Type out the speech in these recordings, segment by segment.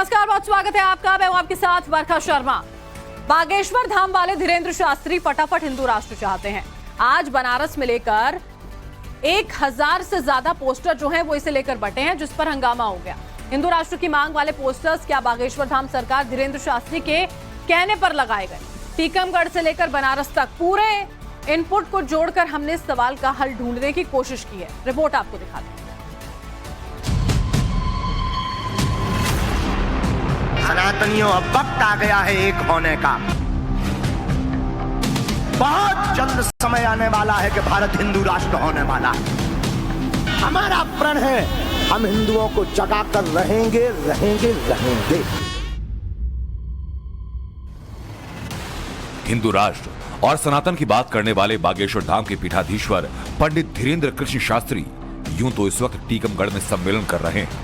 नमस्कार, बहुत स्वागत है आपका। मैं हूं आपके साथ वर्षा शर्मा। बागेश्वर धाम वाले धीरेंद्र शास्त्री फटाफट हिंदू राष्ट्र चाहते हैं। आज बनारस में लेकर 1000 से ज्यादा पोस्टर जो हैं वो इसे लेकर बटे हैं, जिस पर हंगामा हो गया। हिंदू राष्ट्र की मांग वाले पोस्टर्स क्या बागेश्वर धाम सरकार धीरेंद्र शास्त्री के कहने पर लगाए गए? टीकमगढ़ से लेकर बनारस तक पूरे इनपुट को जोड़कर हमने इस सवाल का हल ढूंढने की कोशिश की है। रिपोर्ट आपको दिखाते हैं। सनातनियों, अब वक्त आ गया है एक होने का। बहुत जल्द समय आने वाला है कि भारत हिंदू राष्ट्र होने वाला है। हमारा प्रण है, हम हिंदुओं को जगाकर रहेंगे रहेंगे रहेंगे। हिंदू राष्ट्र और सनातन की बात करने वाले बागेश्वर धाम के पीठाधीश्वर पंडित धीरेंद्र कृष्ण शास्त्री यूं तो इस वक्त टीकमगढ़ में सम्मेलन कर रहे हैं,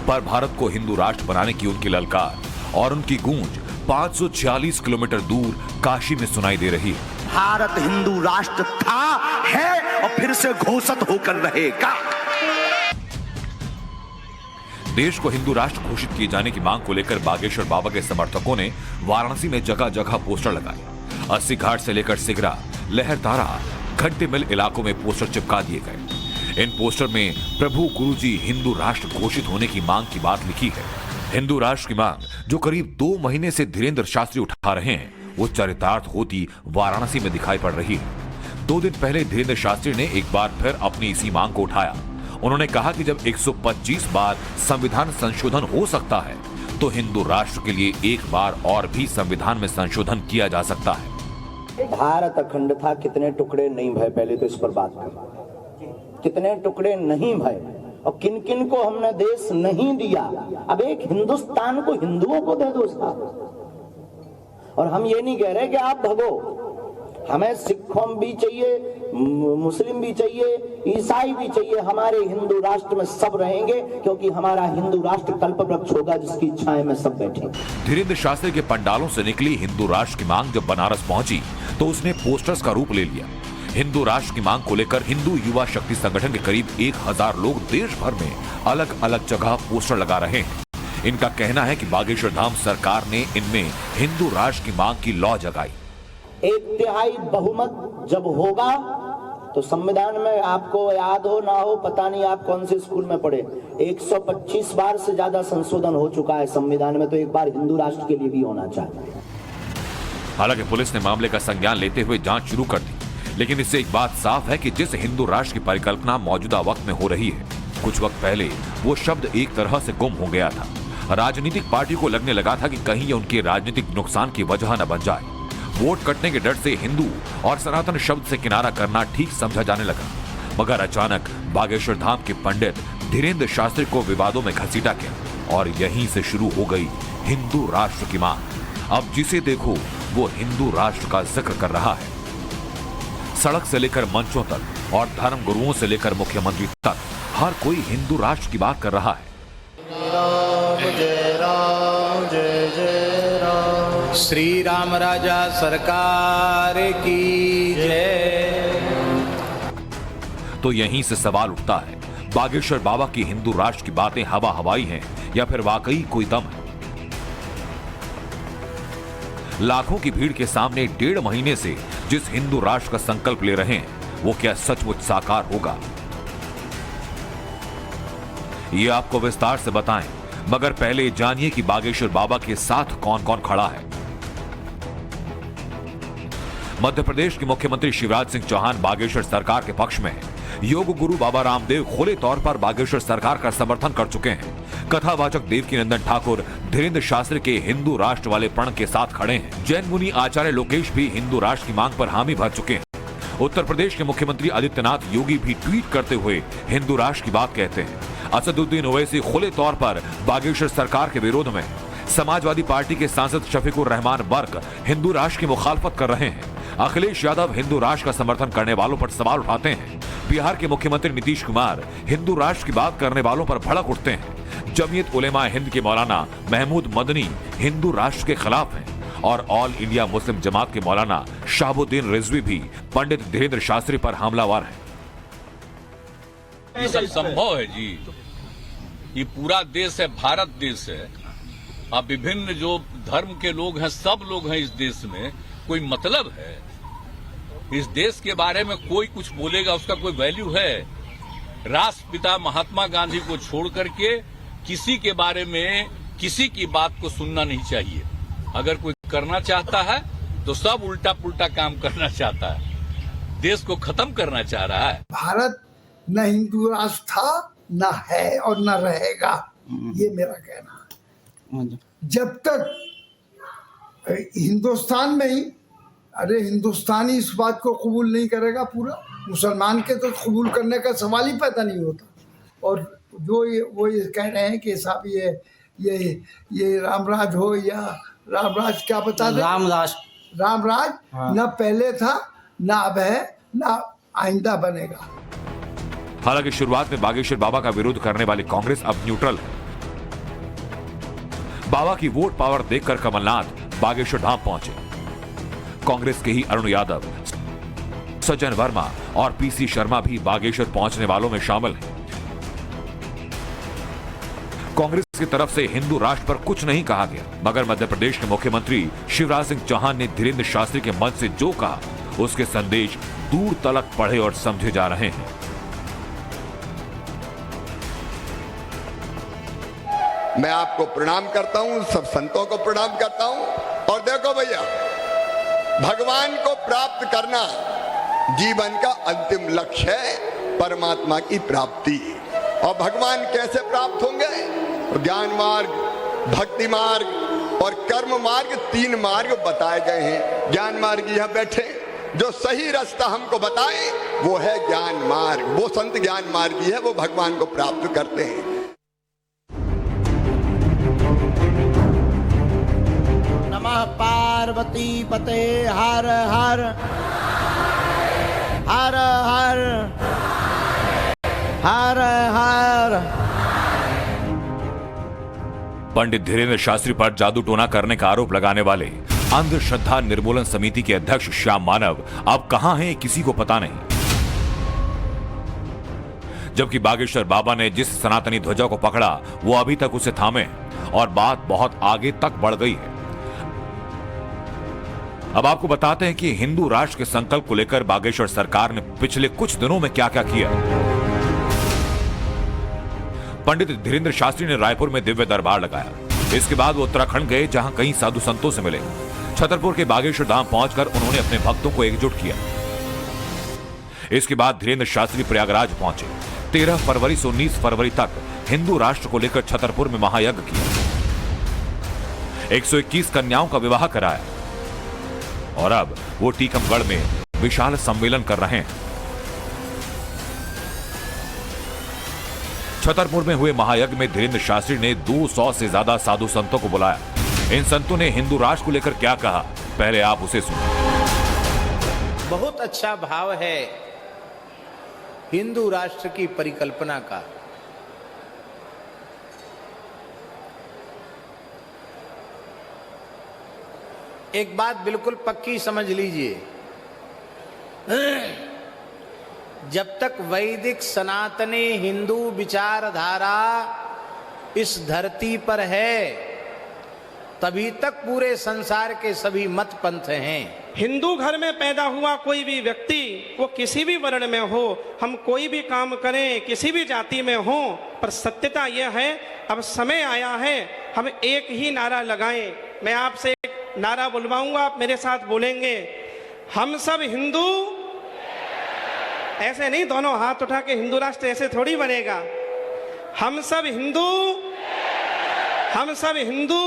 पर भारत को हिंदू राष्ट्र बनाने की उनकी ललकार और उनकी गूंज 546 किलोमीटर दूर काशी में सुनाई दे रही है। भारत हिंदू राष्ट्र था, है और फिर से घोषित होकर रहेगा। देश को हिंदू राष्ट्र घोषित किए जाने की मांग को लेकर बागेश्वर बाबा के समर्थकों ने वाराणसी में जगह जगह पोस्टर लगाए। 80 घाट से लेकर सिगरा, लहरतारा, घंटे मिल इलाकों में पोस्टर चिपका दिए गए। इन पोस्टर में प्रभु गुरुजी हिंदू राष्ट्र घोषित होने की मांग की बात लिखी है। हिंदू राष्ट्र की मांग जो करीब 2 महीने से धीरेंद्र शास्त्री उठा रहे हैं, वो चरितार्थ होती वाराणसी में दिखाई पड़ रही है। 2 दिन पहले धीरेंद्र शास्त्री ने एक बार फिर अपनी इसी मांग को उठाया। उन्होंने कहा कि जब 125 बार संविधान संशोधन हो सकता है, तो हिंदू राष्ट्र के लिए एक बार और भी संविधान में संशोधन किया जा सकता है। भारत अखंड था, कितने टुकड़े नहीं भय, पहले तो इस पर बात करें। कितने टुकड़े नहीं भय और किन किन को हमने देश नहीं दिया। अब एक हिंदुस्तान को हिंदुओं को दे दो साहब। और हम ये नहीं कह रहे कि आप भगो, हमें सिखों भी चाहिए, मुस्लिम भी चाहिए, ईसाई भी चाहिए। हमारे हिंदू राष्ट्र में सब रहेंगे, क्योंकि हमारा हिंदू राष्ट्र कल्पवृक्ष होगा जिसकी छाया में सब बैठे। धीरेंद्र शास्त्री के पंडालों से निकली हिंदू राष्ट्र की मांग जब बनारस पहुंची, तो उसने पोस्टर्स का रूप ले लिया। हिंदू राष्ट्र की मांग को लेकर हिंदू युवा शक्ति संगठन के करीब 1000 लोग देश भर में अलग अलग जगह पोस्टर लगा रहे हैं। इनका कहना है कि बागेश्वर धाम सरकार ने इनमें हिंदू राष्ट्र की मांग की लौ जगाई। 1/3 बहुमत जब होगा तो संविधान में, आपको याद हो ना हो पता नहीं आप कौन से स्कूल में पढ़े, 125 बार से ज्यादा संशोधन हो चुका है संविधान में, तो एक बार हिंदू राष्ट्र के लिए भी होना चाहिए। हालांकि पुलिस ने मामले का संज्ञान लेते हुए जांच शुरू कर दी, लेकिन इससे एक बात साफ है कि जिस हिंदू राष्ट्र की परिकल्पना मौजूदा वक्त में हो रही है, कुछ वक्त पहले वो शब्द एक तरह से गुम हो गया था। राजनीतिक पार्टी को लगने लगा था कि कहीं ये उनके राजनीतिक नुकसान की वजह न बन जाए। वोट कटने के डर से हिंदू और सनातन शब्द से किनारा करना ठीक समझा जाने लगा। मगर अचानक बागेश्वर धाम के पंडित धीरेंद्र शास्त्री को विवादों में घसीटा गया और यहीं से शुरू हो गई हिंदू राष्ट्र की मांग। अब जिसे देखो वो हिंदू राष्ट्र का जिक्र कर रहा है। सड़क से लेकर मंचों तक और धर्म गुरुओं से लेकर मुख्यमंत्री तक हर कोई हिंदू राष्ट्र की बात कर रहा है। जय राम जय जय राम, श्री राम राजा सरकार की जय। तो यहीं से सवाल उठता है, बागेश्वर बाबा की हिंदू राष्ट्र की बातें हवा हवाई हैं या फिर वाकई कोई दम है? लाखों की भीड़ के सामने 1.5 महीने से जिस हिंदू राष्ट्र का संकल्प ले रहे हैं, वो क्या सचमुच साकार होगा? ये आपको विस्तार से बताएं, मगर पहले जानिए कि बागेश्वर बाबा के साथ कौन कौन खड़ा है। मध्य प्रदेश के मुख्यमंत्री शिवराज सिंह चौहान बागेश्वर सरकार के पक्ष में हैं। योग गुरु बाबा रामदेव खुले तौर पर बागेश्वर सरकार का समर्थन कर चुके हैं। कथावाचक देवकीनंदन ठाकुर धीरेंद्र शास्त्री के हिंदू राष्ट्र वाले प्रण के साथ खड़े हैं। जैन मुनि आचार्य लोकेश भी हिंदू राष्ट्र की मांग पर हामी भर चुके हैं। उत्तर प्रदेश के मुख्यमंत्री आदित्यनाथ योगी भी ट्वीट करते हुए हिंदू राष्ट्र की बात कहते हैं। असदुद्दीन ओवैसी खुले तौर पर बागेश्वर सरकार के विरोध में। समाजवादी पार्टी के सांसद शफीकुर रहमान बर्क हिंदू राष्ट्र की मुखालफत कर रहे हैं। अखिलेश यादव हिंदू राष्ट्र का समर्थन करने वालों पर सवाल उठाते हैं। बिहार के मुख्यमंत्री नीतीश कुमार हिंदू राष्ट्र की बात करने वालों पर भड़क उठते हैं। जमीयत उलेमा हिंद के मौलाना महमूद मदनी हिंदू राष्ट्र के खिलाफ हैं और ऑल इंडिया मुस्लिम जमात के मौलाना शाहबुद्दीन रिजवी भी पंडित धीरेंद्र शास्त्री पर हमलावर हैं। ये सब संभव है जी। ये पूरा देश है, भारत देश है, अब विभिन्न जो धर्म के लोग हैं, सब लोग हैं इस देश में, कोई मतलब है? इस देश के बारे में कोई कुछ बोलेगा, उसका कोई वैल्यू है? राष्ट्रपिता महात्मा गांधी को छोड़ करके किसी के बारे में किसी की बात को सुनना नहीं चाहिए। अगर कोई करना चाहता है तो सब उल्टा पुल्टा काम करना चाहता है, देश को खत्म करना चाह रहा है। भारत न हिंदू राष्ट्र था, न है और न रहेगा, ये मेरा कहना है। जब तक हिंदुस्तान में ही, अरे हिंदुस्तानी इस बात को कबूल नहीं करेगा पूरा, मुसलमान के तो कबूल करने का सवाल ही पैदा नहीं होता। और जो वो ये कह रहे हैं कि साहब ये रामराज हो या रामराज, क्या बता दें? रामराज न पहले था, न अब है, न आइंदा बनेगा। हालांकि शुरुआत में बागेश्वर बाबा का विरोध करने वाली कांग्रेस अब न्यूट्रल है। बाबा की वोट पावर देखकर कमलनाथ बागेश्वर धाम पहुंचे। कांग्रेस के ही अरुण यादव, सज्जन वर्मा और पीसी शर्मा भी बागेश्वर पहुंचने वालों में शामिल हैं। कांग्रेस की तरफ से हिंदू राष्ट्र पर कुछ नहीं कहा गया, मगर मध्य प्रदेश के मुख्यमंत्री शिवराज सिंह चौहान ने धीरेन्द्र शास्त्री के मन से जो कहा, उसके संदेश दूर तलक पढ़े और समझे जा रहे हैं। मैं आपको प्रणाम करता हूं, सब संतों को प्रणाम करता हूं। और देखो भैया, भगवान को प्राप्त करना जीवन का अंतिम लक्ष्य है, परमात्मा की प्राप्ति। और भगवान कैसे प्राप्त होंगे? ज्ञान मार्ग, भक्ति मार्ग और कर्म मार्ग, 3 मार्ग बताए गए हैं। ज्ञान मार्ग यहां बैठे, जो सही रास्ता हमको बताए वो है ज्ञान मार्ग। वो संत ज्ञान मार्गी है, वो भगवान को प्राप्त करते हैं। नमः पार्वती पते हर हर हर हर हर हर। पंडित धीरेन्द्र शास्त्री पर जादू टोना करने का आरोप लगाने वाले अंधश्रद्धा निर्मूलन समिति के अध्यक्ष श्याम मानव अब कहां हैं, किसी को पता नहीं। जबकि बागेश्वर बाबा ने जिस सनातनी ध्वजा को पकड़ा वो अभी तक उसे थामे और बात बहुत आगे तक बढ़ गई है। अब आपको बताते हैं कि हिंदू राष्ट्र के संकल्प को लेकर बागेश्वर सरकार ने पिछले कुछ दिनों में क्या क्या किया। पंडित धीरेन्द्र शास्त्री ने रायपुर में दिव्य दरबार लगाया। इसके बाद वो उत्तराखंड गए, जहां कई साधु संतों से मिले। छतरपुर के बागेश्वर धाम पहुंचकर उन्होंने अपने भक्तों को एकजुट किया। इसके बाद धीरेन्द्र शास्त्री प्रयागराज पहुंचे। 13 फरवरी से 19 फरवरी तक हिंदू राष्ट्र को लेकर छतरपुर में महायज्ञ किया। 121 कन्याओं का विवाह कराया और अब वो टीकमगढ़ में विशाल सम्मेलन कर रहे हैं। छतरपुर में हुए महायज्ञ में धीरेन्द्र शास्त्री ने 200 से ज्यादा साधु संतों को बुलाया। इन संतों ने हिंदू राष्ट्र को लेकर क्या कहा, पहले आप उसे सुनिए। बहुत अच्छा भाव है हिंदू राष्ट्र की परिकल्पना का। एक बात बिल्कुल पक्की समझ लीजिए, जब तक वैदिक सनातनी हिंदू विचारधारा इस धरती पर है, तभी तक पूरे संसार के सभी मत पंथ हैं। हिंदू घर में पैदा हुआ कोई भी व्यक्ति, वो किसी भी वर्ण में हो, हम कोई भी काम करें, किसी भी जाति में हो, पर सत्यता यह है, अब समय आया है हम एक ही नारा लगाएं। मैं आपसे एक नारा बुलवाऊंगा, आप मेरे साथ बोलेंगे, हम सब हिंदू। ऐसे नहीं, दोनों हाथ उठा के हिंदू राष्ट्र ऐसे थोड़ी बनेगा। हम सब हिंदू, हम सब हिंदू,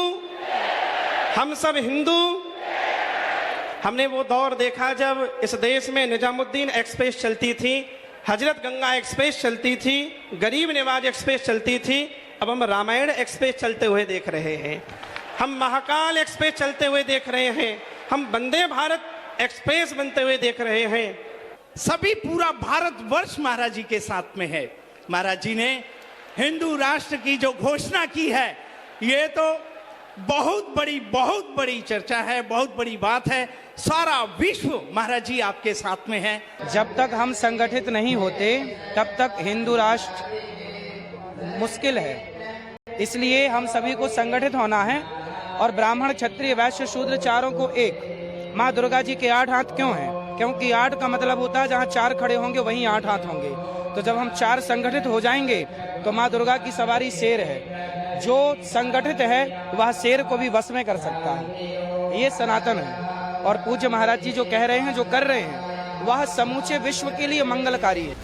हम सब हिंदू। हमने वो दौर देखा जब इस देश में निजामुद्दीन एक्सप्रेस चलती थी, हजरत गंगा एक्सप्रेस चलती थी, गरीब नवाज एक्सप्रेस चलती थी। अब हम रामायण एक्सप्रेस चलते हुए देख रहे हैं, हम महाकाल एक्सप्रेस चलते हुए देख रहे हैं, हम वंदे भारत एक्सप्रेस बनते हुए देख रहे हैं। सभी पूरा भारतवर्ष महाराज जी के साथ में है। महाराज जी ने हिंदू राष्ट्र की जो घोषणा की है, ये तो बहुत बड़ी चर्चा है, बहुत बड़ी बात है। सारा विश्व महाराज जी आपके साथ में है। जब तक हम संगठित नहीं होते तब तक हिंदू राष्ट्र मुश्किल है। इसलिए हम सभी को संगठित होना है और ब्राह्मण, क्षत्रिय, वैश्य, शूद्र चारों को एक। माँ दुर्गा जी के 8 हाथ क्यों हैं? क्योंकि 8 का मतलब होता है जहाँ 4 खड़े होंगे वहीं 8 हाथ होंगे। तो जब हम 4 संगठित हो जाएंगे तो माँ दुर्गा की सवारी शेर है। जो संगठित है वह शेर को भी वश में कर सकता है। ये सनातन है और पूज्य महाराज जी जो कह रहे हैं, जो कर रहे हैं, वह समूचे विश्व के लिए मंगलकारी है।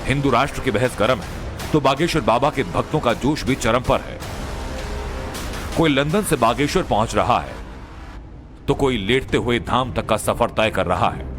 हिंदू राष्ट्र की बहस गर्म है तो बागेश्वर बाबा के भक्तों का जोश भी चरम पर है। कोई लंदन से बागेश्वर पहुंच रहा है तो कोई लेटते हुए धाम तक का सफर तय कर रहा है।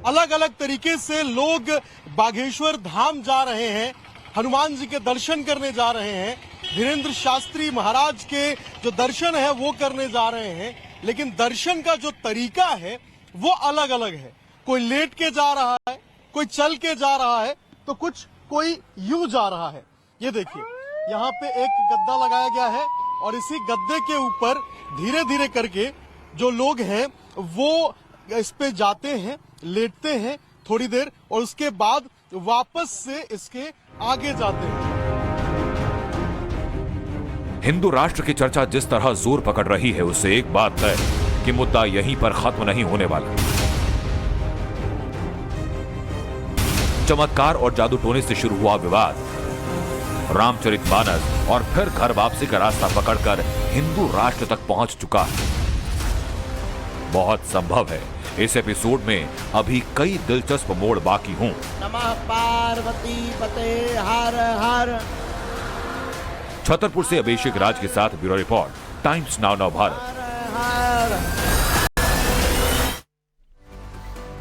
अलग अलग तरीके से लोग बागेश्वर धाम जा रहे हैं, हनुमान जी के दर्शन करने जा रहे हैं, धीरेन्द्र शास्त्री महाराज के जो दर्शन है वो करने जा रहे हैं। लेकिन दर्शन का जो तरीका है वो अलग अलग है। कोई लेट के जा रहा है, कोई चल के जा रहा है, तो कोई यूं जा रहा है। ये देखिए, यहाँ पे एक गद्दा लगाया गया है और इसी गद्दे के ऊपर धीरे धीरे करके जो लोग हैं वो इस पे जाते हैं, लेटते हैं थोड़ी देर और उसके बाद वापस से इसके आगे जाते हैं। हिंदू राष्ट्र की चर्चा जिस तरह जोर पकड़ रही है उससे एक बात है कि मुद्दा यहीं पर खत्म नहीं होने वाला। चमत्कार और जादू टोने से शुरू हुआ विवाद रामचरितमानस और फिर घर वापसी का रास्ता पकड़कर हिंदू राष्ट्र तक पहुंच चुका है। बहुत संभव है इस एपिसोड में अभी कई दिलचस्प मोड़ बाकी हों। नमः पार्वती पते हर हर। छतरपुर से अभिषेक राज के साथ bureau report, Times Now Bharat. हर हर।